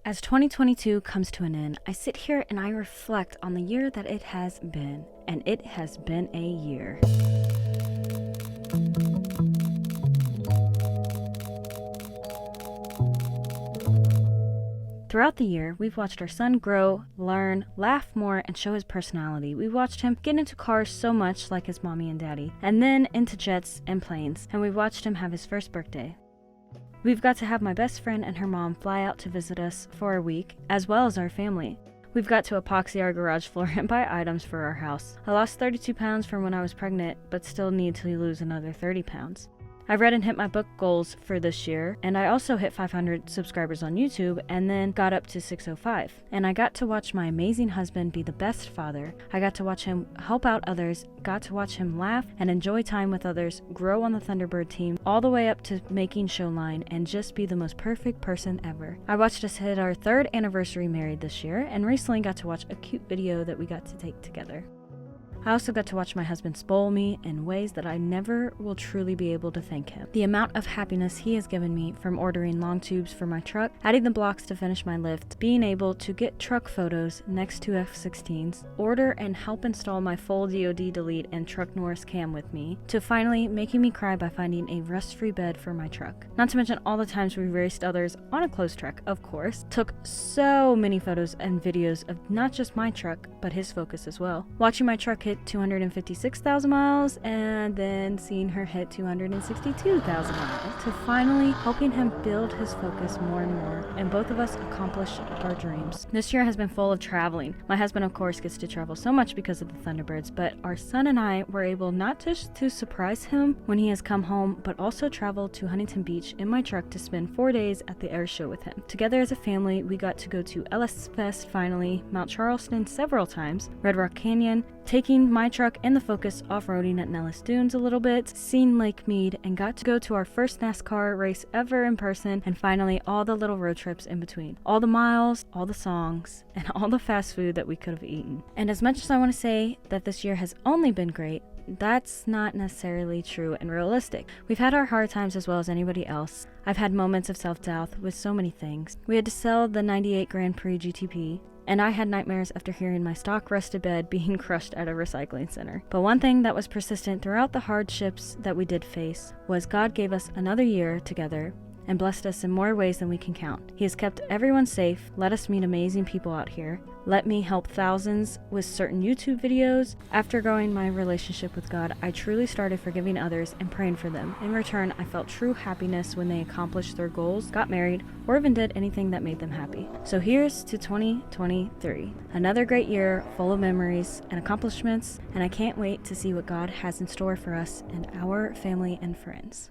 As 2022 comes to an end, I sit here and I reflect on the year that it has been, and it has been a year. Throughout the year, we've watched our son grow, learn, laugh more, and show his personality. We watched him get into cars so much like his mommy and daddy, and then into jets and planes, and we watched him have his first birthday. We've got to have my best friend and her mom fly out to visit us for a week, as well as our family. We've got to epoxy our garage floor and buy items for our house. I lost 32 pounds from when I was pregnant, but still need to lose another 30 pounds. I read and hit my book goals for this year, and I also hit 500 subscribers on YouTube and then got up to 605. And I got to watch my amazing husband be the best father. I got to watch him help out others, got to watch him laugh and enjoy time with others, grow on the Thunderbird team, all the way up to making Showline and just be the most perfect person ever. I watched us hit our 3rd anniversary married this year and recently got to watch a cute video that we got to take together. I also got to watch my husband spoil me in ways that I never will truly be able to thank him. The amount of happiness he has given me from ordering long tubes for my truck, adding the blocks to finish my lift, being able to get truck photos next to F-16s, order and help install my full DoD delete and truck Norris cam with me, to finally making me cry by finding a rust-free bed for my truck. Not to mention all the times we raced others on a closed truck, of course. Took so many photos and videos of not just my truck, but his Focus as well. Watching my truck hit 256,000 miles and then seeing her hit 262,000 miles, to finally helping him build his Focus more and more, and both of us accomplish our dreams. This year has been full of traveling. My husband, of course, gets to travel so much because of the Thunderbirds, but our son and I were able not just to surprise him when he has come home, but also travel to Huntington Beach in my truck to spend 4 days at the air show with him. Together as a family, we got to go to LS Fest finally, Mount Charleston several times, Red Rock Canyon, taking my truck and the Focus off-roading at Nellis Dunes a little bit, seen Lake Mead, and got to go to our first NASCAR race ever in person, and finally all the little road trips in between. All the miles, all the songs, and all the fast food that we could have eaten. And as much as I want to say that this year has only been great, that's not necessarily true and realistic. We've had our hard times as well as anybody else. I've had moments of self-doubt with so many things. We had to sell the 98 Grand Prix GTP, and I had nightmares after hearing my stock rusted bed being crushed at a recycling center. But one thing that was persistent throughout the hardships that we did face was God gave us another year together and blessed us in more ways than we can count. He has kept everyone safe, let us meet amazing people out here, let me help thousands with certain YouTube videos. After growing my relationship with God, I truly started forgiving others and praying for them. In return, I felt true happiness when they accomplished their goals, got married, or even did anything that made them happy. So here's to 2023. Another great year full of memories and accomplishments, and I can't wait to see what God has in store for us and our family and friends.